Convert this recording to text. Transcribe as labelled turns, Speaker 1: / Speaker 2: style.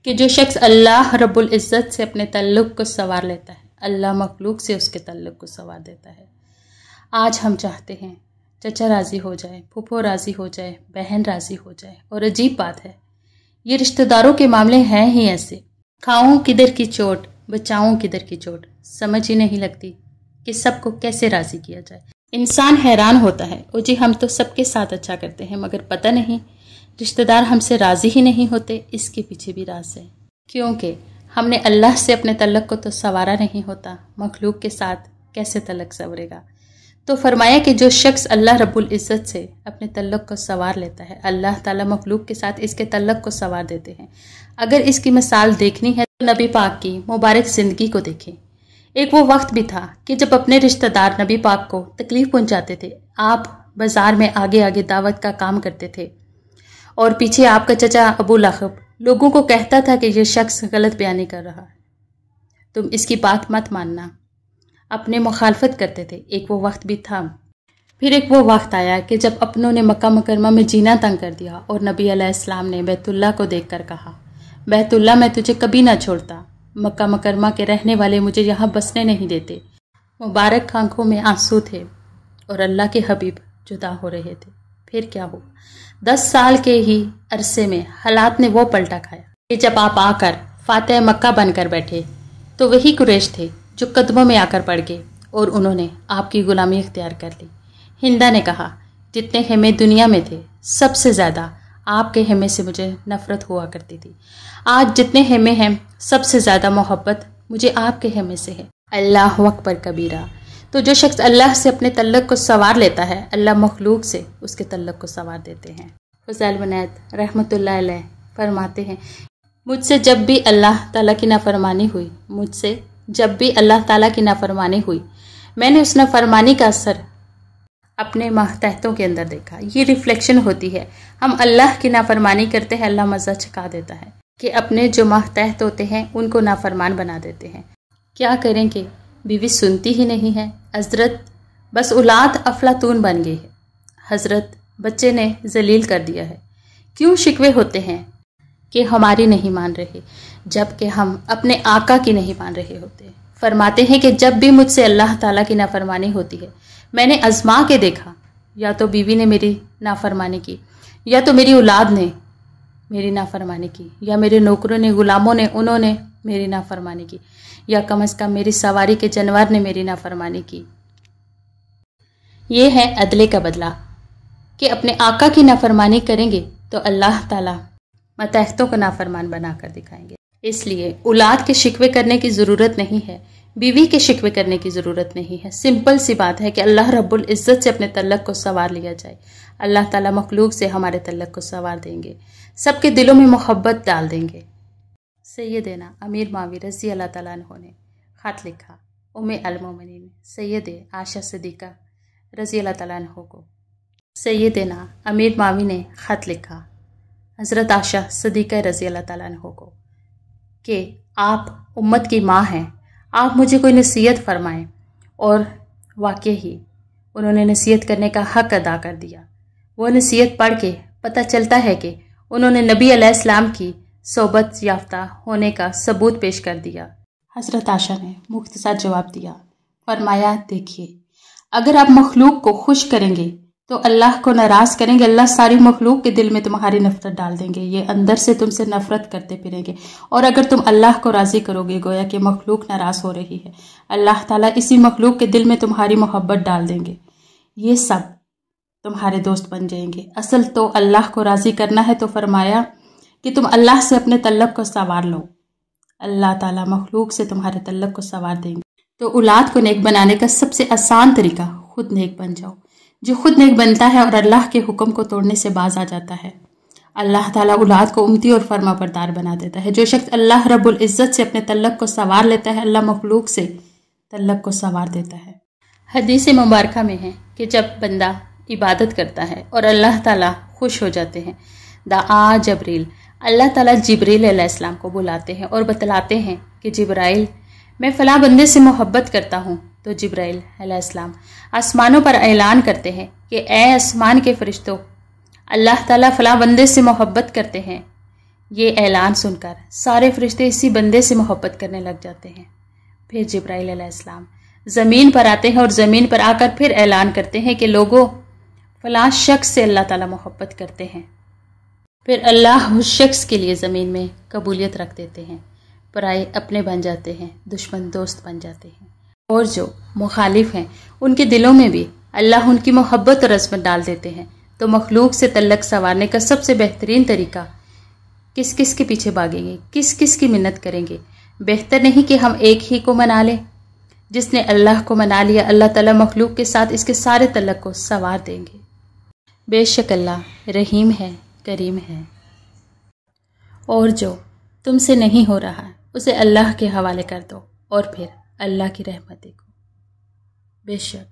Speaker 1: कि जो शख्स अल्लाह रब्बुल इज़्ज़त से अपने तल्लुक़ को संवार लेता है, अल्लाह मखलूक से उसके तल्लुक़ को संवार देता है। आज हम चाहते हैं चचा राज़ी हो जाए, फूफो राज़ी हो जाए, बहन राज़ी हो जाए, और अजीब बात है ये रिश्तेदारों के मामले हैं ही ऐसे। खाऊं किधर की चोट, बचाऊं किधर की चोट, समझ ही नहीं लगती कि सबको कैसे राज़ी किया जाए। इंसान हैरान होता है, ओ जी हम तो सबके साथ अच्छा करते हैं, मगर पता नहीं रिश्तेदार हमसे राज़ी ही नहीं होते। इसके पीछे भी राज है, क्योंकि हमने अल्लाह से अपने तल्लुक़ को तो संवारा नहीं होता, मखलूक के साथ कैसे तल्लुक़ संवरेगा। तो फरमाया कि जो शख्स अल्लाह रब्बुल इज़्ज़त से अपने तल्लुक़ को संवार लेता है, अल्लाह ताला मखलूक के साथ इसके तल्लुक़ को संवार देते हैं। अगर इसकी मिसाल देखनी है तो नबी पाक की मुबारक ज़िंदगी को देखें। एक वो वक्त भी था कि जब अपने रिश्तेदार नबी पाक को तकलीफ़ पहुंचाते थे, आप बाज़ार में आगे आगे दावत का काम करते थे और पीछे आपका चचा अबू लहब लोगों को कहता था कि यह शख्स गलत बयानी कर रहा है, तुम इसकी बात मत मानना, अपने मुखालफत करते थे। एक वो वक्त भी था। फिर एक वो वक्त आया कि जब अपनों ने मक्का मुकरमा में जीना तंग कर दिया और नबी अलैहिस्सलाम ने बैतुल्लाह को देखकर कहा, बैतुल्लाह मैं तुझे कभी ना छोड़ता, मक्का मुकरमा के रहने वाले मुझे यहाँ बसने नहीं देते। मुबारक आंखों में आंसू थे और अल्लाह के हबीब जुदा हो रहे थे। फिर क्या हुआ? 10 साल के ही अरसे में हालात ने वो पलटा खाया कि जब आप आकर फातिह मक्का बनकर बैठे तो वही कुरैश थे जो कदमों में आकर पड़ गए और उन्होंने आपकी गुलामी इख्तियार कर ली। हिंदा ने कहा, जितने हेमे दुनिया में थे सबसे ज़्यादा आपके हेमे से मुझे नफ़रत हुआ करती थी। आज जितने हेमे हैं सबसे ज़्यादा मोहब्बत मुझे आपके हेमे से है। अल्लाह अकबर कबीरा। तो जो शख्स अल्लाह से अपने तल्लुक़ को संवार लेता है, अल्लाह मखलूक से उसके तल्लुक़ को संवार देते हैं। फ़ज़ैल वनैत रहमतुल्लाह अलैह फरमाते हैं, मुझसे जब भी अल्लाह ताला की नाफरमानी हुई, मुझसे जब भी अल्लाह ताला की नाफरमानी हुई, मैंने उस नाफरमानी का असर अपने मातहतों के अंदर देखा। ये रिफ्लेक्शन होती है। हम अल्लाह की नाफरमानी करते हैं, अल्लाह मज़ा चखा देता है कि अपने जो मातहत होते हैं उनको नाफरमान बना देते हैं। क्या करें कि बीवी सुनती ही नहीं है। हज़रत बस औलाद अफलातून बन गई है। हज़रत बच्चे ने जलील कर दिया है। क्यों शिकवे होते हैं कि हमारी नहीं मान रहे, जबकि हम अपने आका की नहीं मान रहे होते। फरमाते हैं कि जब भी मुझसे अल्लाह ताला की नाफरमानी होती है, मैंने आजमा के देखा, या तो बीवी ने मेरी नाफरमानी की, या तो मेरी औलाद ने मेरी नाफरमानी की, या मेरे नौकरों ने, गुलामों ने, उन्होंने मेरी नाफरमानी की, या कम अज़ कम मेरी सवारी के जानवर ने मेरी नाफरमानी की। ये है अदले का बदला कि अपने आका की नाफरमानी करेंगे तो अल्लाह ताला मतहतों को नाफरमान बनाकर दिखाएंगे। इसलिए औलाद के शिकवे करने की ज़रूरत नहीं है, बीवी के शिकवे करने की ज़रूरत नहीं है। सिंपल सी बात है कि अल्लाह रब्बुल इज़्ज़त से अपने तल्लुक़ को संवार लिया जाए। अल्लाह ताला मखलूक से हमारे तल्लुक़ को संवार देंगे, सबके दिलों में मोहब्बत डाल देंगे। सैयदना अमीर मावी रज़ी अल्लाह ताला अन्हु ने ख़त लिखा उम्मे अल मोमिनीन सैयद आशा सिद्दीक़ा रज़ी अल्लाह ताला अन्हु को। सैयदना अमीर मावी ने ख़त लिखा हज़रत आशा सिद्दीक़ा रज़ी अल्लाह ताला अन्हु को कि आप उम्मत की माँ हैं, आप मुझे कोई नसीहत फरमाएं। और वाकई ही उन्होंने नसीहत करने का हक़ अदा कर दिया। वो नसीहत पढ़ के पता चलता है कि उन्होंने नबी अलैहिस्सलाम की सोबत याफ्ता होने का सबूत पेश कर दिया। हज़रत आशा ने मुख्तसर जवाब दिया, फरमाया, देखिए अगर आप मखलूक को खुश करेंगे तो अल्लाह को नाराज़ करेंगे, अल्लाह सारी मखलूक के दिल में तुम्हारी नफरत डाल देंगे, ये अंदर से तुमसे नफरत करते फिरेंगे। और अगर तुम अल्लाह को राज़ी करोगे, गोया कि मखलूक नाराज़ हो रही है, अल्लाह ताला इसी मखलूक के दिल में तुम्हारी मोहब्बत डाल देंगे, ये सब तुम्हारे दोस्त बन जाएंगे। असल तो अल्लाह को राज़ी करना है, तो फरमाया कि तुम अल्लाह से अपने तल्लुक़ को संवार लो, अल्लाह ताला मखलूक से तुम्हारे तल्लुक़ को संवार देंगे। तो औलाद को नेक बनाने का सबसे आसान तरीका, खुद नेक बन जाओ। जो खुद नेक बनता है और अल्लाह के हुक्म को तोड़ने से बाज आ जाता है, अल्लाह ताला औलाद को उम्मती और फर्मा बरदार बना देता है। जो शख्स अल्लाह रब्बुल इज़्ज़त से अपने तल्लुक़ को संवार लेता है, अल्लाह मखलूक से तल्लुक़ को संवार देता है। हदीस मुबारक में है कि जब बंदा इबादत करता है और अल्लाह ताला खुश हो जाते हैं, दाआ जबरील, अल्लाह ताला जिब्रील अलैहिस्सलाम को बुलाते हैं और बतलाते हैं कि जिब्राइल मैं फ़लाँ बंदे से मोहब्बत करता हूँ। तो जिब्राइल अलैहिस्सलाम आसमानों पर ऐलान करते हैं कि ए आसमान के फरिश्तों, अल्लाह ताला फ़लाँ बंदे से मोहब्बत करते हैं ये ऐलान सुनकर सारे फरिश्ते इसी बंदे से मोहब्बत करने लग जाते हैं। फिर जिब्राइल अलैहिस्सलाम ज़मीन पर आते हैं और ज़मीन पर आकर फिर ऐलान करते हैं कि लोगों, फलां शख्स से अल्लाह ताला मोहब्बत करते हैं। फिर अल्लाह उस शख्स के लिए ज़मीन में कबूलियत रख देते हैं। पराए अपने बन जाते हैं, दुश्मन दोस्त बन जाते हैं, और जो मुखालिफ हैं उनके दिलों में भी अल्लाह उनकी मोहब्बत और अज़मत डाल देते हैं। तो मखलूक से तल्लक संवारने का सबसे बेहतरीन तरीका, किस किस के पीछे भागेंगे, किस किस की मिन्नत करेंगे? बेहतर नहीं कि हम एक ही को मना लें? जिसने अल्लाह को मना लिया, अल्लाह ताला मखलूक के साथ इसके सारे तल्लक को संवार देंगे। बेशक अल्लाह रहीम है, करीम है। और जो तुमसे नहीं हो रहा उसे अल्लाह के हवाले कर दो और फिर अल्लाह की रहमत देखो। बेशक